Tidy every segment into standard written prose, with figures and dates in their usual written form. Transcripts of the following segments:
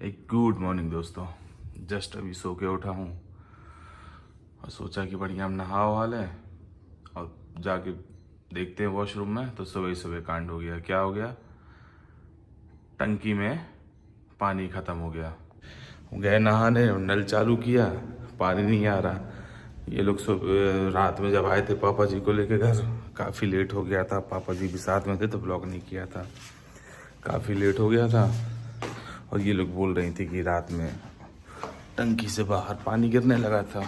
एक good morning दोस्तों। Just अभी सो के उठा हूँ और सोचा कि बढ़िया हम नहा वहा लें और जाके देखते हैं वॉशरूम में। तो सुबह सुबह कांड हो गया। क्या हो गया? टंकी में पानी ख़त्म हो गया। गए नहाने, नल चालू किया, पानी नहीं आ रहा। ये लोग सुबह रात में जब आए थे पापा जी को लेके घर, काफ़ी लेट हो गया था। पापा जी भी साथ में थे तो ब्लॉग नहीं किया था। काफ़ी लेट हो गया था और ये लोग बोल रही थी कि रात में टंकी से बाहर पानी गिरने लगा था।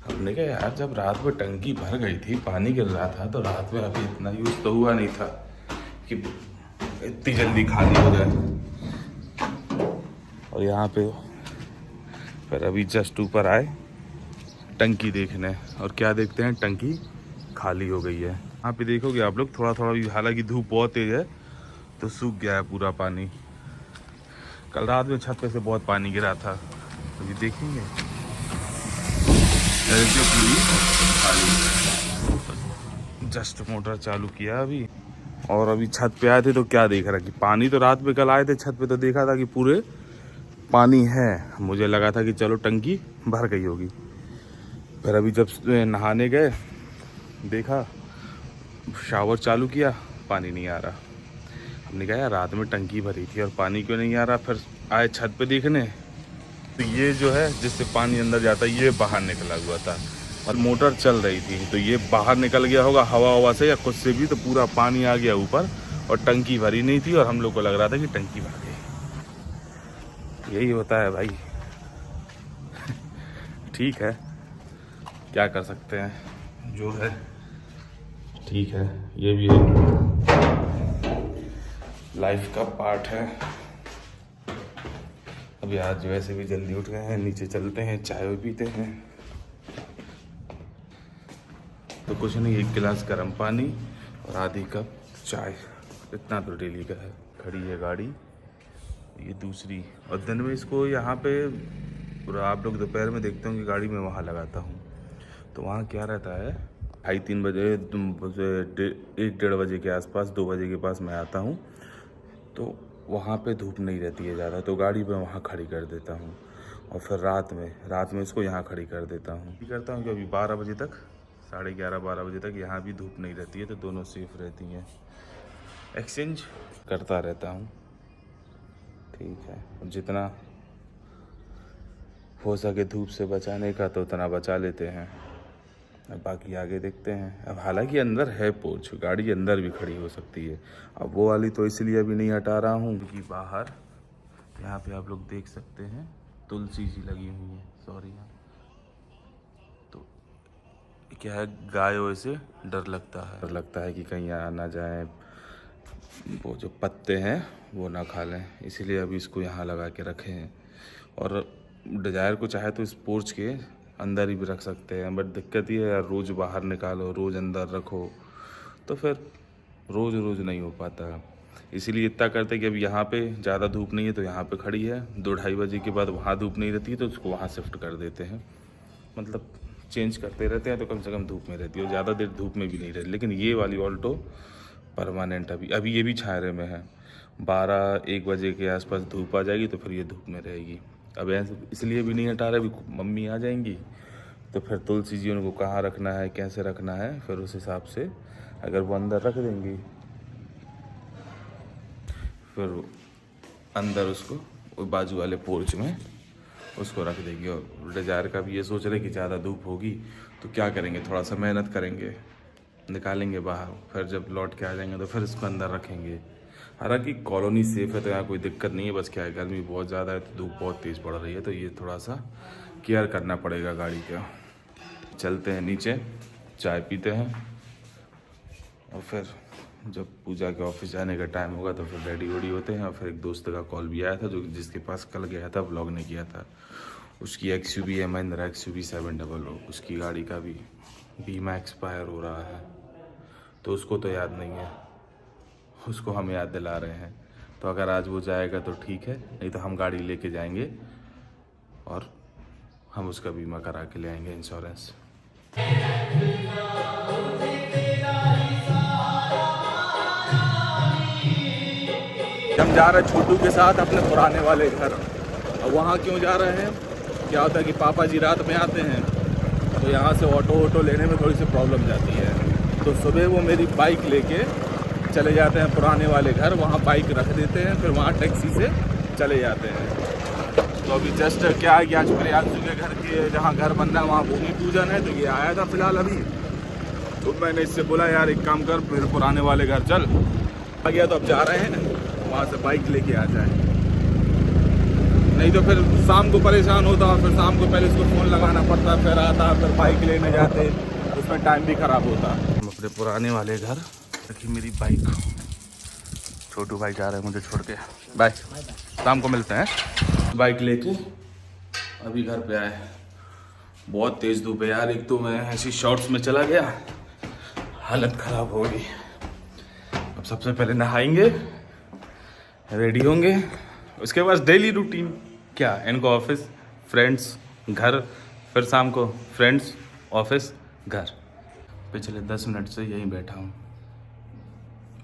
हमने कहा यार, जब रात में टंकी भर गई थी, पानी गिर रहा था, तो रात में अभी इतना यूज़ तो हुआ नहीं था कि इतनी जल्दी खाली हो जाए। और यहाँ पे फिर अभी जस्ट ऊपर आए टंकी देखने, और क्या देखते हैं, टंकी खाली हो गई है। यहाँ पे देखोगे आप लोग थोड़ा थोड़ा भी, हालांकि धूप बहुत तेज है तो सूख गया है पूरा पानी। कल रात में छत पे से बहुत पानी गिरा था, अभी देखेंगे। पूरी खाली। जस्ट मोटर चालू किया अभी, और अभी छत पे आए थे तो क्या देख रहा कि पानी, तो रात में कल आए थे छत पे तो देखा था कि पूरे पानी है। मुझे लगा था कि चलो टंकी भर गई होगी। फिर अभी जब नहाने गए, देखा, शावर चालू किया, पानी नहीं आ रहा। हमने कहा यार, रात में टंकी भरी थी और पानी क्यों नहीं आ रहा। फिर आए छत पे देखने, तो ये जो है जिससे पानी अंदर जाता है, ये बाहर निकला हुआ था और मोटर चल रही थी, तो ये बाहर निकल गया होगा हवा से या कुछ से भी, तो पूरा पानी आ गया ऊपर और टंकी भरी नहीं थी और हम लोग को लग रहा था कि टंकी भर गई। यही होता है भाई। ठीक है, क्या कर सकते हैं, जो है ठीक है। ये भी लाइफ का पार्ट है। अभी आज वैसे भी जल्दी उठ गए हैं, नीचे चलते हैं, चाय पीते हैं। तो कुछ नहीं, 1 गिलास गर्म पानी और आधी कप चाय, इतना तो डेली का है। खड़ी है गाड़ी, ये दूसरी, और दिन में इसको यहाँ पे, आप लोग दोपहर में देखते होंगे गाड़ी में वहाँ लगाता हूँ, तो वहाँ क्या रहता है, 2:30 बजे, 1-1:30 बजे के आसपास, 2 बजे के पास मैं आता हूँ, तो वहाँ पे धूप नहीं रहती है ज़्यादा, तो गाड़ी मैं वहाँ खड़ी कर देता हूँ। और फिर रात में इसको यहाँ खड़ी कर देता हूँ। ये करता हूँ कि अभी 12 बजे तक, 11:30-12 बजे तक यहाँ भी धूप नहीं रहती है, तो दोनों सेफ रहती हैं। एक्सचेंज करता रहता हूँ, ठीक है। जितना हो सके धूप से बचाने का तो उतना बचा लेते हैं। अब बाकी आगे देखते हैं। अब हालांकि अंदर है पोर्च, गाड़ी अंदर भी खड़ी हो सकती है। अब वो वाली तो इसलिए अभी नहीं हटा रहा हूँ क्योंकि बाहर यहाँ पे आप लोग देख सकते हैं तुलसी जी लगी हुई है। सॉरी, तो क्या है, गायों से डर लगता है कि कहीं आ ना जाए, वो जो पत्ते हैं वो ना खा लें, इसीलिए अभी इसको यहाँ लगा के रखे हैं। और डिजायर को चाहे तो इस पोर्च के अंदर ही भी रख सकते हैं, बट दिक्कत ये है यार, रोज़ बाहर निकालो, रोज़ अंदर रखो, तो फिर रोज़ नहीं हो पाता। इसीलिए इतना करते कि अब यहाँ पे ज़्यादा धूप नहीं है तो यहाँ पे खड़ी है, 2-2:30 बजे के बाद वहाँ धूप नहीं रहती है तो उसको वहाँ शिफ्ट कर देते हैं। मतलब चेंज करते रहते हैं तो कम से कम धूप में रहती है, और ज़्यादा देर धूप में भी नहीं रहती। लेकिन ये वाली ऑल्टो परमानेंट अभी ये भी छायरे में है। 12-1 बजे के आसपास धूप आ जाएगी तो फिर ये धूप में रहेगी। अब ऐसे इसलिए भी नहीं हटा रहे, अभी मम्मी आ जाएंगी तो फिर तुलसी जी उनको कहाँ रखना है, कैसे रखना है, फिर उस हिसाब से अगर वो अंदर रख देंगी, फिर अंदर उसको बाजू वाले पोर्च में उसको रख देंगे। और डिजायर का भी ये सोच रहे कि ज़्यादा धूप होगी तो क्या करेंगे, थोड़ा सा मेहनत करेंगे, निकालेंगे बाहर, फिर जब लौट के आ जाएंगे तो फिर इसको अंदर रखेंगे। हालांकि कॉलोनी सेफ है तो यहाँ कोई दिक्कत नहीं है, बस क्या है, गर्मी बहुत ज़्यादा है तो धूप बहुत तेज़ पड़ रही है, तो ये थोड़ा सा केयर करना पड़ेगा गाड़ी का। चलते हैं नीचे, चाय पीते हैं, और फिर जब पूजा के ऑफिस जाने का टाइम होगा तो फिर रेडी वेडी होते हैं। और फिर एक दोस्त का कॉल भी आया था जिसके पास कल गया था, व्लॉग ने किया था, उसकी XUV है, महिंद्रा XUV 700, उसकी गाड़ी का भी बीमा एक्सपायर हो रहा है, तो उसको तो याद नहीं है, उसको हम याद दिला रहे हैं। तो अगर आज वो जाएगा तो ठीक है, नहीं तो हम गाड़ी लेके जाएंगे और हम उसका बीमा करा के ले आएंगे, इंश्योरेंस। हम जा रहे हैं छोटू के साथ अपने पुराने वाले घर। अब वहाँ क्यों जा रहे हैं, क्या होता है कि पापा जी रात में आते हैं तो यहाँ से ऑटो लेने में थोड़ी सी प्रॉब्लम जाती है, तो सुबह वो मेरी बाइक लेके चले जाते हैं पुराने वाले घर, वहाँ बाइक रख देते हैं, फिर वहाँ टैक्सी से चले जाते हैं। तो अभी जस्ट क्या है कि आज प्रियांशु के घर के जहाँ घर बन रहा है वहाँ भूमि पूजन है, तो ये आया था फिलहाल अभी। तो मैंने इससे बोला यार एक काम कर, फिर पुराने वाले घर चल आ गया, तो अब जा रहे हैं वहाँ से बाइक लेके आ जाए, नहीं तो फिर शाम को परेशान होता, फिर शाम को पहले इसको फ़ोन लगाना पड़ता, फिर आता, फिर बाइक लेने जाते, उसमें टाइम भी ख़राब होता। हम अपने पुराने वाले घर देखिए, मेरी बाइक, छोटू भाई जा रहे हैं मुझे छोड़ के, बाय, शाम को मिलते हैं। बाइक लेके अभी घर पे आए, बहुत तेज़ धूप है यार, एक तो मैं ऐसी शॉर्ट्स में चला गया, हालत ख़राब हो गई। अब सबसे पहले नहाएंगे, रेडी होंगे, उसके बाद डेली रूटीन क्या, इनको ऑफिस, फ्रेंड्स, घर, फिर शाम को फ्रेंड्स, ऑफिस, घर। पिछले 10 मिनट से यहीं बैठा हूँ,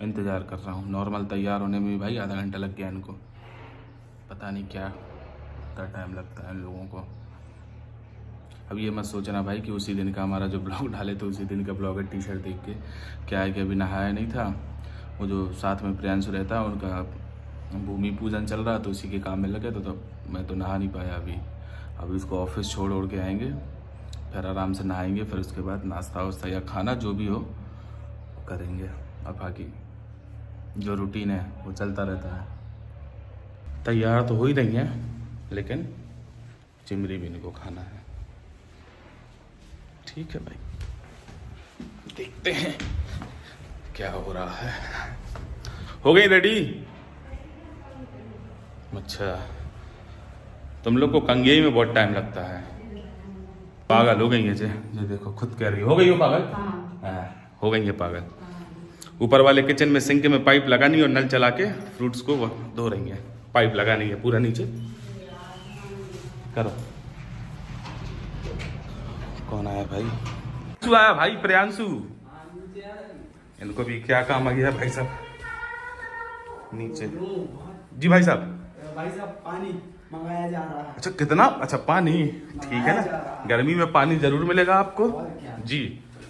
इंतज़ार कर रहा हूँ। नॉर्मल तैयार होने में भी भाई आधा घंटा लग गया इनको, पता नहीं क्या इतना टाइम लगता है इन लोगों को। अब ये मत सोचना भाई कि उसी दिन का हमारा जो ब्लॉग डाले तो उसी दिन का ब्लॉग है। टी शर्ट देख के क्या है कि अभी नहाया नहीं था, वो जो साथ में प्रियांशु रहता है उनका भूमि पूजन चल रहा, तो उसी के काम में लगे, तो मैं तो नहा नहीं पाया अभी उसको ऑफिस छोड़ के आएंगे, फिर आराम से नहाएंगे, फिर उसके बाद नाश्ता वास्ता या खाना जो भी हो करेंगे। अब बाकी जो रूटीन है वो चलता रहता है। तैयार तो हो ही रही हैं, लेकिन चिमरी भी इनको खाना है। ठीक है भाई, देखते हैं क्या हो रहा है। हो गई रेडी? अच्छा, तुम लोग को कंगेई में बहुत टाइम लगता है, पागल हो गई है जे देखो, खुद कह रही हो गई हो पागल। हाँ, हो गई है पागल। ऊपर वाले किचन में सिंक में पाइप लगानी और नल चला के फ्रूट्स को धो रही है, पाइप लगानी है पूरा नीचे। करो। कौन आया भाई? प्रियांशु आया भाई, प्रियांशु। इनको भी क्या काम आ गया भाई साहब नीचे। जी भाई साहब पानी मंगाया जा रहा है। अच्छा कितना? अच्छा पानी, ठीक है ना, गर्मी में पानी जरूर मिलेगा आपको जी।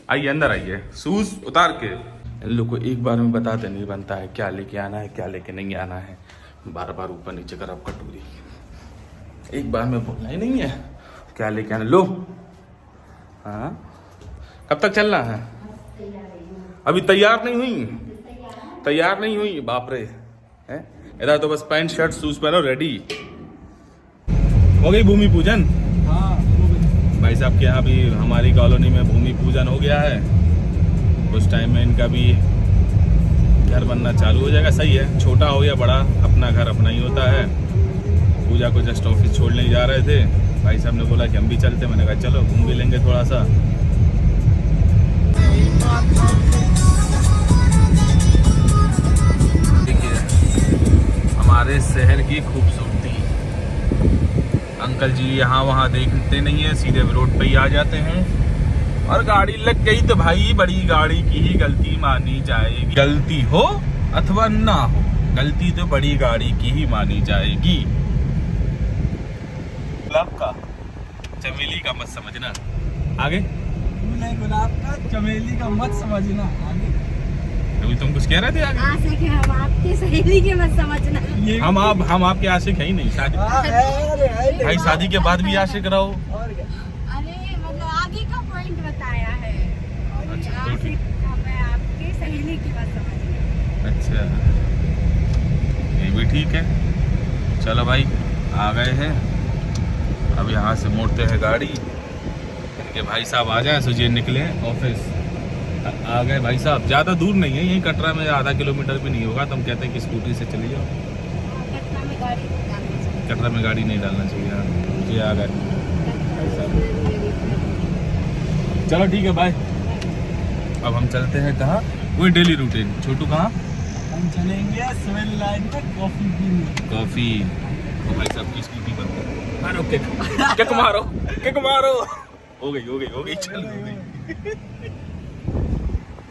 आइए अंदर आइए, शूज उतार के। इन लोग को एक बार में बताते नहीं बनता है क्या लेके आना है क्या लेके नहीं आना है, बार बार ऊपर नीचे कर आप कटोरी, एक बार में बोलना ही नहीं है क्या लेके आना। लो हाँ, कब तक चलना है? अभी तैयार नहीं हुई? तैयार नहीं हुई? बाप रे, हैं इधर तो बस पैंट शर्ट शूज पहनो, रेडी हो गई भूमि पूजन। हाँ, भाई साहब के यहाँ भी हमारी कॉलोनी में भूमि पूजन हो गया है, उस टाइम में इनका भी घर बनना चालू हो जाएगा। सही है, छोटा हो या बड़ा अपना घर अपना ही होता है। पूजा को जस्ट ऑफिस छोड़ने जा रहे थे, भाई साहब ने बोला कि हम भी चलते, मैंने कहा चलो घूम भी लेंगे थोड़ा सा। देखिए हमारे शहर की खूबसूरती। अंकल जी यहाँ वहाँ देखते नहीं है, सीधे रोड पे ही आ जाते हैं, और गाड़ी लग गई तो भाई बड़ी गाड़ी की ही गलती मानी जाएगी। गलती हो अथवा ना हो, गलती तो बड़ी गाड़ी की ही मानी जाएगी। गुलाब का चमेली का मत समझना, आगे गुलाब का चमेली का मत समझना, आगे अभी तुम कुछ कह रहे थे? आगे आशिक है हम आपकी सहेली के मत समझना। हम आपके आशिक है ही नहीं। शादी भाई शादी के बाद भी आशिक रहो। और क्या? अरे मतलब आगे का पॉइंट बताया है। अच्छा, तो आशिक मैं आपकी सहेली की मत समझना। अच्छा ये भी ठीक है, चलो भाई आ गए हैं, अब यहाँ से मोड़ते हैं गाड़ी। इनके भाई साहब आ जाए, सुजिए निकले ऑफिस, आ गए भाई साहब। ज़्यादा दूर नहीं है, यहीं कटरा में आधा किलोमीटर भी नहीं होगा, तो हम कहते हैं कि स्कूटी से चले जाओ। कटरा में गाड़ी नहीं डालनी चाहिए। कटरा में गाड़ी नहीं डालना चाहिए। ये आ गए भाई साहब, चलो ठीक है बाय। अब हम चलते हैं कहाँ? वही डेली रूटीन। छोटू कहाँ? हम चलेंगे सिविल लाइन में कॉफी पीने। कॉफी। तो भाई साहब की स्कूटी बंद करो, मारो किक, किक मारो, किक मारो। हो गई चल हो गई।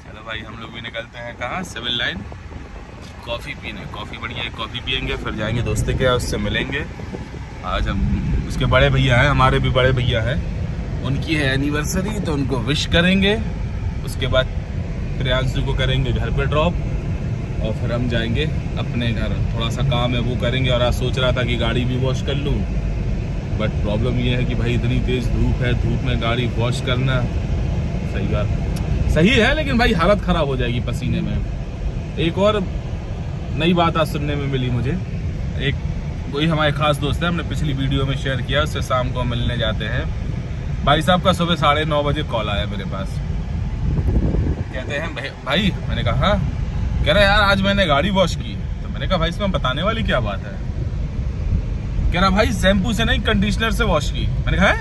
चलो भाई हम लोग भी निकलते हैं कहाँ? सिविल लाइन कॉफ़ी पीने, कॉफ़ी बढ़िया है, कॉफ़ी पियेंगे, फिर जाएंगे दोस्ते के यहाँ, उससे मिलेंगे। आज हम उसके बड़े भैया हैं, हमारे भी बड़े भैया हैं, उनकी है एनिवर्सरी, तो उनको विश करेंगे। उसके बाद प्रियांशु को करेंगे घर पे ड्रॉप और फिर हम जाएंगे अपने घर। थोड़ा सा काम है वो करेंगे। और आज सोच रहा था कि गाड़ी भी वॉश कर लूँ, बट प्रॉब्लम ये है कि भाई इतनी तेज़ धूप है, धूप में गाड़ी वॉश करना सही बात सही है, लेकिन भाई हालत ख़राब हो जाएगी पसीने में। एक और नई बात आज सुनने में मिली मुझे, एक वही हमारे खास दोस्त है, हमने पिछली वीडियो में शेयर किया, उससे शाम को मिलने जाते हैं। भाई साहब का सुबह 9:30 बजे कॉल आया मेरे पास, कहते हैं भाई, मैंने कहा हाँ, कह रहा यार आज मैंने गाड़ी वॉश की। तो मैंने कहा भाई इसमें बताने वाली क्या बात है? कह रहा भाई शैम्पू से नहीं कंडीशनर से वॉश की। मैंने कहा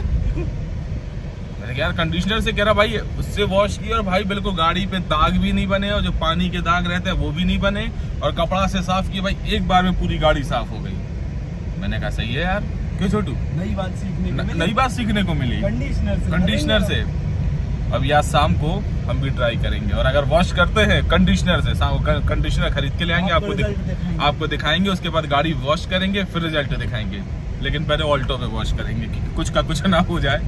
मैंने कहा यार कंडीशनर से? कह रहा भाई उससे वॉश की और भाई बिल्कुल गाड़ी पे दाग भी नहीं बने और जो पानी के दाग रहते हैं वो भी नहीं बने, और कपड़ा से साफ किया, भाई एक बार में पूरी गाड़ी साफ हो गई। मैंने कहा सही है यार। क्यों छोटू? नई बात सीखने को मिली कंडीशनर से। अब यार शाम को हम भी ट्राई करेंगे, और अगर वॉश करते हैं कंडीशनर से, कंडीशनर खरीद के ले आएंगे, आपको दिखाएंगे। उसके बाद गाड़ी वॉश करेंगे, फिर रिजल्ट दिखाएंगे। लेकिन पहले ऑल्टो पे वॉश करेंगे कि कुछ का कुछ ना हो जाए,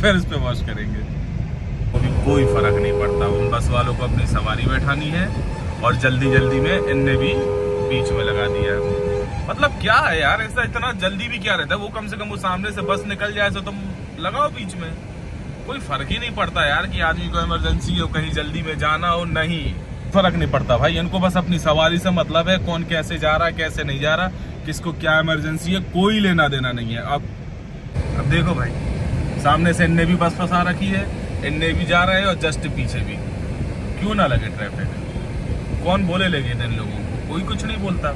फिर इस पे वॉश करेंगे। अभी कोई फर्क नहीं पड़ता, उन बस वालों को अपनी सवारी बैठानी है, और जल्दी जल्दी में इनने भी बीच में लगा दिया। मतलब क्या है यार, ऐसा इतना जल्दी भी क्या रहता है? वो कम से कम वो सामने से बस निकल जाए तो तुम लगाओ बीच में, कोई फर्क ही नहीं पड़ता यार कि आदमी को इमरजेंसी हो, कहीं जल्दी में जाना हो, नहीं फर्क नहीं पड़ता भाई। इनको बस अपनी सवारी से मतलब है, कौन कैसे जा रहा है, कैसे नहीं जा रहा, किसको क्या इमरजेंसी है, कोई लेना देना नहीं है। अब देखो भाई, सामने से इनने भी बस फंसा रखी है, इनने भी जा रहे हैं, और जस्ट पीछे भी। क्यों ना लगे ट्रैफिक? कौन बोले लगे इन लोगों को? कोई कुछ नहीं बोलता,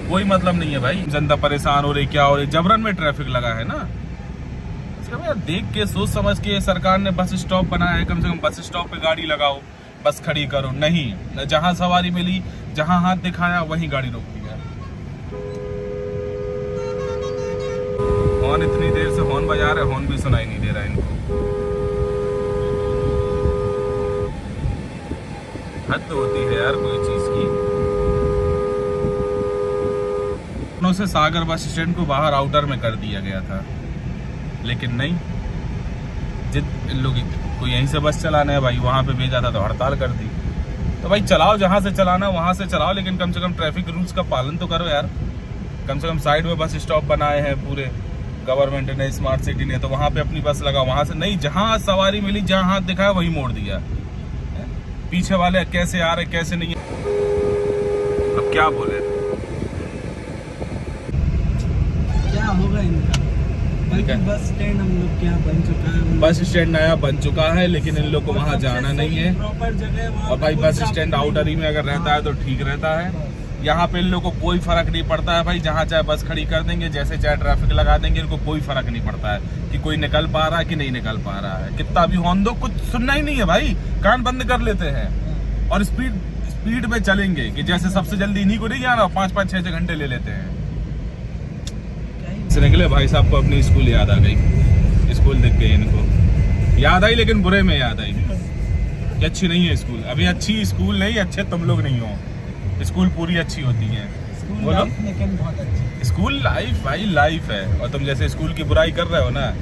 कोई मतलब नहीं है भाई। जनता परेशान हो रही, क्या हो रही, जबरन में ट्रैफिक लगा है ना। यार देख के सोच समझ के सरकार ने बस स्टॉप बनाया है, कम से कम बस स्टॉप पे गाड़ी लगाओ, बस खड़ी करो। नहीं, जहां सवारी मिली, जहां हाथ दिखाया वहीं गाड़ी रोक दिया। हॉर्न इतनी देर से हॉर्न बजा रहे, हॉर्न भी सुनाई नहीं दे रहा इनको। हद तो होती है यार कोई चीज की। से सागर बस स्टैंड को बाहर आउटर में कर दिया गया था, लेकिन नहीं, इन लोग को यहीं से बस चलाना है भाई, वहां पे भेजा था तो हड़ताल कर दी। तो भाई चलाओ, जहां से चलाना वहां से चलाओ, लेकिन कम से कम ट्रैफिक रूल्स का पालन तो करो यार। कम से कम साइड में बस स्टॉप बनाए हैं पूरे गवर्नमेंट ने, स्मार्ट सिटी ने, तो वहां पे अपनी बस लगाओ। वहां से नहीं, जहां सवारी मिली, जहां हाथ दिखाया वहीं मोड़ दिया। पीछे वाले कैसे आ रहे कैसे नहीं, अब क्या बोले? क्या होगा इनका? बस स्टैंड हम लोग क्या बन चुका है, बस स्टैंड नया बन चुका है, लेकिन इन लोग को वहाँ जाना नहीं है। प्रॉपर जगह, और भाई बस स्टैंड आउटर ही में अगर रहता है तो ठीक रहता है। यहाँ पे इन लोग को कोई फर्क नहीं पड़ता है भाई, जहाँ चाहे बस खड़ी कर देंगे, जैसे चाहे ट्रैफिक लगा देंगे, इनको कोई फर्क नहीं पड़ता है कि कोई निकल पा रहा है कि नहीं निकल पा रहा है। कितना भी हॉर्न दो, कुछ सुनना ही नहीं है भाई, कान बंद कर लेते हैं और स्पीड में चलेंगे कि जैसे सबसे जल्दी इन्हीं को नहीं जाना, 5-5, 6-6 घंटे ले लेते हैं। निकले भाई साहब को अपनी स्कूल याद आ गई, स्कूल दिख गई इनको, याद आई लेकिन बुरे में याद आई कि अच्छी नहीं है स्कूल। अभी अच्छी स्कूल नहीं, अच्छे तुम लोग नहीं हो। स्कूल पूरी अच्छी होती है, बोलो। स्कूल लाइफ भाई लाइफ है, और तुम जैसे स्कूल की बुराई कर रहे हो ना,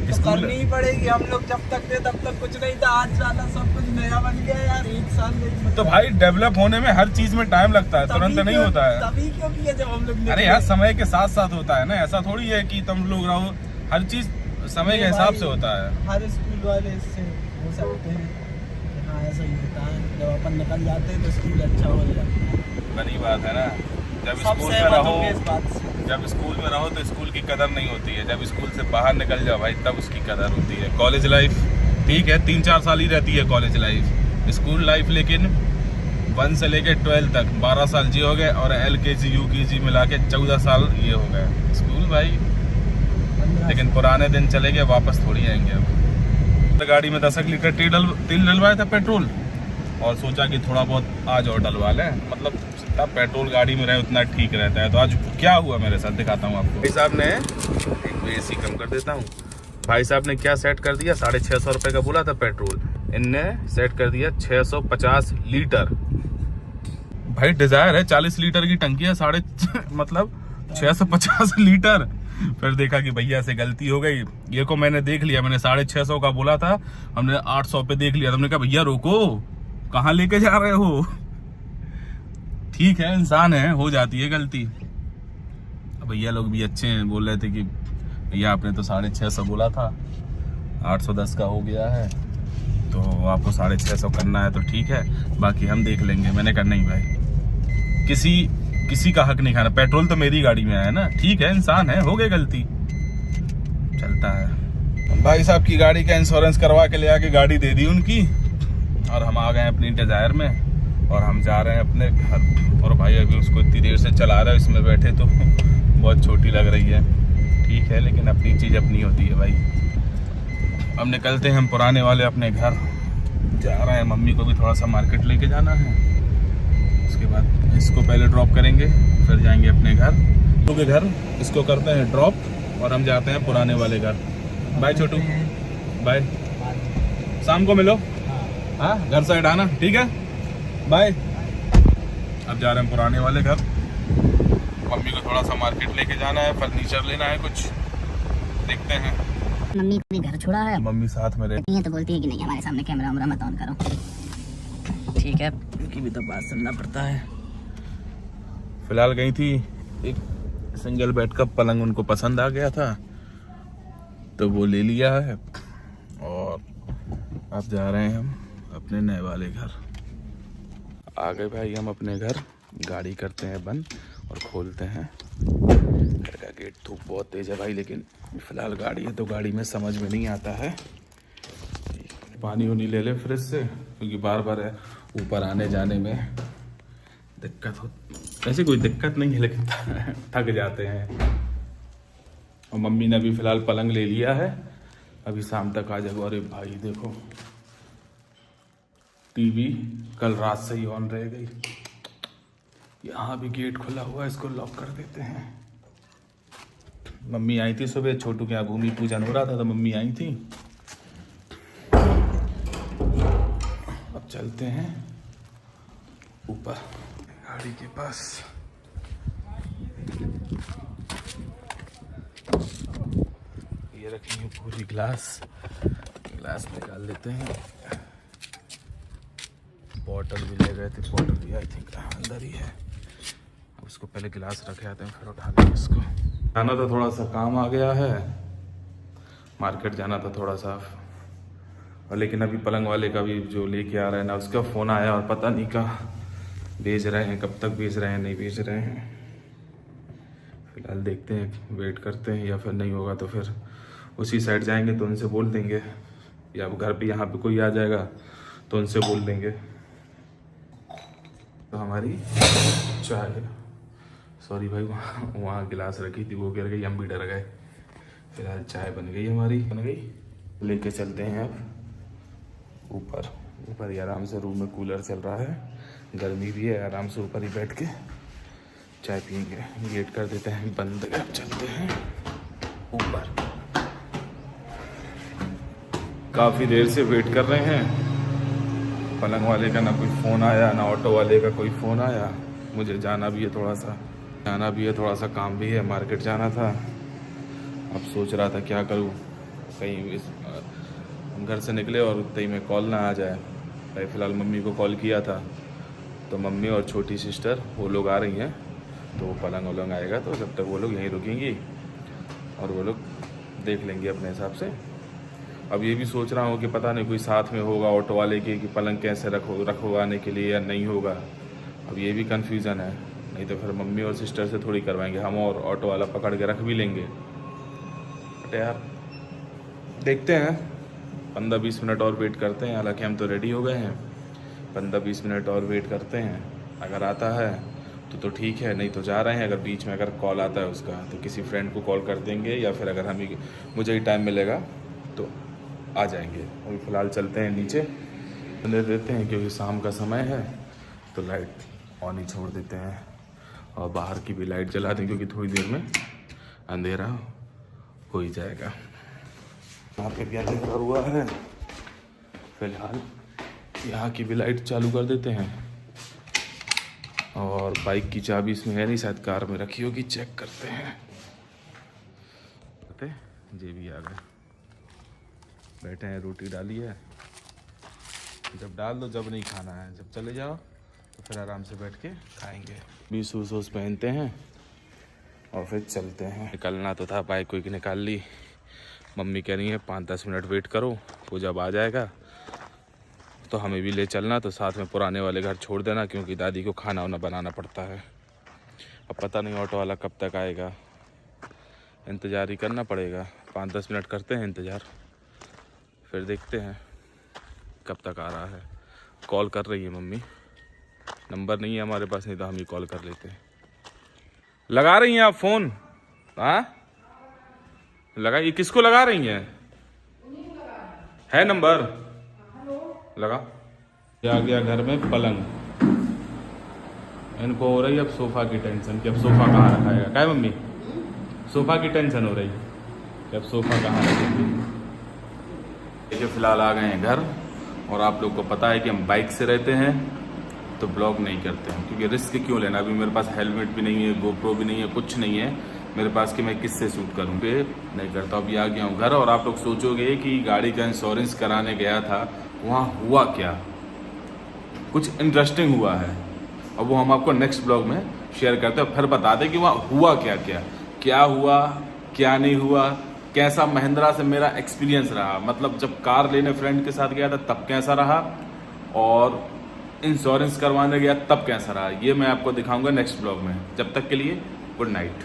तो करनी ही पड़ेगी। हम लोग जब तक थे तब तक कुछ नहीं था, आज साला सब कुछ नया बन गया यार। 1 साल तो भाई डेवलप होने में हर चीज में टाइम लगता है, तुरंत नहीं होता है। तभी क्यों किया जब हम लोग, अरे यार समय के साथ साथ होता है ना, ऐसा थोड़ी है कि तुम लोग रहो, हर चीज समय के हिसाब से होता है। हर स्कूल वाले इससे हो सकते हैं, हाँ ऐसा ही होता है। जब अपन निकल जाते हैं तो स्कूल अच्छा हो जाता है। बड़ी बात है ना, जब स्कूल में रहो तो स्कूल की कदर नहीं होती है, जब स्कूल से बाहर निकल जाओ भाई तब उसकी कदर होती है। कॉलेज लाइफ ठीक है, 3-4 साल ही रहती है कॉलेज लाइफ। स्कूल लाइफ लेकिन 1 से लेके 12 तक 12 साल जी हो गए, और LKG UKG मिला के 14 साल ये हो गए स्कूल भाई। लेकिन पुराने दिन चले गए, वापस थोड़ी आएंगे अब। तो गाड़ी में 10 लीटर तेल डलवाया था पेट्रोल, और सोचा कि थोड़ा बहुत आज और डलवा लें, मतलब जितना पेट्रोल गाड़ी में रहे उतना ठीक रहता है। तो आज क्या हुआ मेरे साथ दिखाता हूँ आपको। भाई साहब ने एक AC कम कर देता हूँ, भाई साहब ने क्या सेट कर दिया, 650 रुपये का बोला था पेट्रोल, इनने सेट कर दिया 650 लीटर। भाई डिजायर है 40 लीटर की टंकी है, मतलब 650 लीटर। फिर देखा कि भैया से गलती हो गई, ये को मैंने देख लिया, मैंने 650 का बोला था, हमने 800 पे देख लिया। तुमने कहा भैया रोको, कहाँ लेके जा रहे हो। ठीक है, इंसान है, हो जाती है गलती। भैया लोग भी अच्छे हैं, बोल रहे थे कि भैया आपने तो 650 बोला था, 810 का हो गया है, तो आपको 650 करना है तो ठीक है, बाकी हम देख लेंगे। मैंने कहा नहीं भाई, किसी का हक नहीं खाना, पेट्रोल तो मेरी गाड़ी में आया ना, ठीक है, इंसान है, हो गई गलती, चलता है। भाई साहब की गाड़ी का इंश्योरेंस करवा के ले आके गाड़ी दे दी उनकी, और हम आ गए अपनी डिजायर में, और हम जा रहे हैं अपने घर। और भाई अभी उसको इतनी देर से चला रहा है, इसमें बैठे तो बहुत छोटी लग रही है, ठीक है, लेकिन अपनी चीज़ अपनी होती है भाई। अब निकलते हैं हम पुराने वाले अपने घर, जा रहे हैं, मम्मी को भी थोड़ा सा मार्केट लेके जाना है, उसके बाद इसको पहले ड्रॉप करेंगे, फिर जाएंगे अपने घर, छोटू के घर, इसको करते हैं ड्रॉप और हम जाते हैं पुराने वाले घर। बाय छोटू, बाय, शाम को मिलो, हाँ घर साइड आना, ठीक है, बाय। अब जा रहे हैं पुराने वाले घर, मम्मी को थोड़ा सा मार्केट लेके जाना है, फर्नीचर लेना है कुछ, देखते हैं। मम्मी ने घर छोड़ा है, मम्मी साथ में रहती है तो बोलती है कि नहीं हमारे सामने कैमरा वैमरा मत ऑन करो, ठीक है, उनकी भी तो बात सुनना पड़ता है। फिलहाल गई थी, एक सिंगल बेड का पलंग उनको पसंद आ गया था, तो वो ले लिया है, और अब जा रहे हैं हम अपने नए वाले घर। आ गए भाई हम अपने घर, गाड़ी करते हैं बंद और खोलते हैं घर का गेट। धूप बहुत तेज है भाई, लेकिन फिलहाल गाड़ी है तो गाड़ी में समझ में नहीं आता है। पानी उनी ले ले फ्रिज से, क्योंकि बार बार ऊपर आने जाने में दिक्कत हो, वैसे कोई दिक्कत नहीं है लेकिन थक जाते हैं। और मम्मी ने अभी फिलहाल पलंग ले लिया है, अभी शाम तक आ जाएगा। अरे भाई देखो, टीवी कल रात से ही ऑन रह गई। यहाँ भी गेट खुला हुआ है, इसको लॉक कर देते हैं। मम्मी आई थी सुबह, छोटू के यहाँ भूमि पूजन हो रहा था तो मम्मी आई थी। अब चलते हैं ऊपर गाड़ी के पास। ये रखी है पूरी ग्लास निकाल लेते हैं। बॉटल भी ले गए थे, बॉटल भी आई थिंक अंदर ही है। अब इसको पहले गिलास रखे आते हैं, फिर उठा लेंगे इसको। जाना था, थोड़ा सा काम आ गया है, मार्केट जाना था थोड़ा सा, और लेकिन अभी पलंग वाले का भी जो लेके आ रहा है ना, उसका फ़ोन आया और पता नहीं कहाँ भेज रहे हैं, कब तक भेज रहे हैं, नहीं भेज रहे हैं। फिलहाल देखते हैं, वेट करते हैं, या फिर नहीं होगा तो फिर उसी साइड जाएंगे तो उनसे बोल देंगे, या घर पे यहाँ पे कोई आ जाएगा तो उनसे बोल देंगे। तो हमारी चाय, सॉरी भाई, वहाँ गिलास रखी थी वो गिर गई, हम भी डर गए। फिलहाल चाय बन गई, हमारी बन गई। लेके चलते हैं अब ऊपर ही आराम से, रूम में कूलर चल रहा है, गर्मी भी है, आराम से ऊपर ही बैठ के चाय पियेंगे। गेट कर देते हैं बंद, अब चलते हैं ऊपर। काफ़ी देर से वेट कर रहे हैं, पलंग वाले का ना कोई फ़ोन आया, ना ऑटो वाले का कोई फ़ोन आया। मुझे जाना भी है, थोड़ा सा काम भी है, मार्केट जाना था। अब सोच रहा था क्या करूं, कहीं घर से निकले और उतने ही में कॉल ना आ जाए। भाई फ़िलहाल मम्मी को कॉल किया था, तो मम्मी और छोटी सिस्टर वो लोग आ रही हैं, तो वो पलंग आएगा तो जब तक वो लोग यहीं रुकेंगी और वो लोग देख लेंगे अपने हिसाब से। अब ये भी सोच रहा हूँ कि पता नहीं कोई साथ में होगा ऑटो वाले के, कि पलंग कैसे रखवाने के लिए या नहीं होगा। अब ये भी कन्फ्यूज़न है, नहीं तो फिर मम्मी और सिस्टर से थोड़ी करवाएंगे, हम और ऑटो वाला पकड़ के रख भी लेंगे। बट यार देखते हैं, 15-20 मिनट और वेट करते हैं। हालांकि हम तो रेडी हो गए हैं, 15-20 मिनट और वेट करते हैं। अगर आता है तो ठीक है, नहीं तो जा रहे हैं। अगर बीच में अगर कॉल आता है उसका, तो किसी फ्रेंड को कॉल कर देंगे, या फिर अगर मुझे ही टाइम मिलेगा तो आ जाएंगे। अभी फ़िलहाल चलते हैं नीचे, दे देते हैं, क्योंकि शाम का समय है तो लाइट ऑन ही छोड़ देते हैं, और बाहर की भी लाइट जला दें, क्योंकि थोड़ी देर में अंधेरा हो ही जाएगा। यहाँ पे भी अंधेरा हुआ है, फिलहाल यहाँ की भी लाइट चालू कर देते हैं। और बाइक की चाबी इसमें है नहीं, शायद कार में रखी होगी, चेक करते हैं। जी भी आ गए, बैठे हैं, रोटी डाली है, जब डाल दो, जब नहीं खाना है, जब चले जाओ तो फिर आराम से बैठ के खाएंगे। 20 सूस पहनते हैं और फिर चलते हैं। निकलना तो था, बाइक कोई निकाल ली, मम्मी कह रही है 5-10 मिनट वेट करो, वो जब आ जाएगा तो हमें भी ले चलना, तो साथ में पुराने वाले घर छोड़ देना, क्योंकि दादी को खाना वाना बनाना पड़ता है। अब पता नहीं ऑटो वाला कब तक आएगा, इंतज़ार ही करना पड़ेगा। 5-10 मिनट करते हैं इंतज़ार, फिर देखते हैं कब तक आ रहा है। कॉल कर रही है मम्मी, नंबर नहीं है हमारे पास, नहीं तो हम ही कॉल कर लेते हैं। लगा रही हैं आप फ़ोन? हाँ लगा, ये किसको लगा रही हैं? है नंबर? लगा। आ गया घर में पलंग, इनको हो रही है अब सोफ़ा की टेंशन कि अब सोफ़ा कहाँ रखाएगा। क्या है मम्मी? सोफ़ा की टेंशन हो रही है कि अब सोफ़ा कहाँ रखेंगे। देखिए फ़िलहाल आ गए हैं घर, और आप लोग को पता है कि हम बाइक से रहते हैं तो ब्लॉग नहीं करते हैं, क्योंकि रिस्क क्यों लेना। अभी मेरे पास हेलमेट भी नहीं है, गोप्रो भी नहीं है, कुछ नहीं है मेरे पास कि मैं किससे शूट करूँ, नहीं करता। अभी आ गया हूँ घर, और आप लोग सोचोगे कि गाड़ी का इंश्योरेंस कराने गया था, वहाँ हुआ क्या, कुछ इंटरेस्टिंग हुआ है, और वो हम आपको नेक्स्ट ब्लॉग में शेयर करते हैं, फिर बता दें कि वहाँ हुआ क्या हुआ, क्या नहीं हुआ, कैसा महिंद्रा से मेरा एक्सपीरियंस रहा, मतलब जब कार लेने फ्रेंड के साथ गया था तब कैसा रहा, और इंश्योरेंस करवाने गया तब कैसा रहा, ये मैं आपको दिखाऊंगा नेक्स्ट ब्लॉग में। जब तक के लिए गुड नाइट।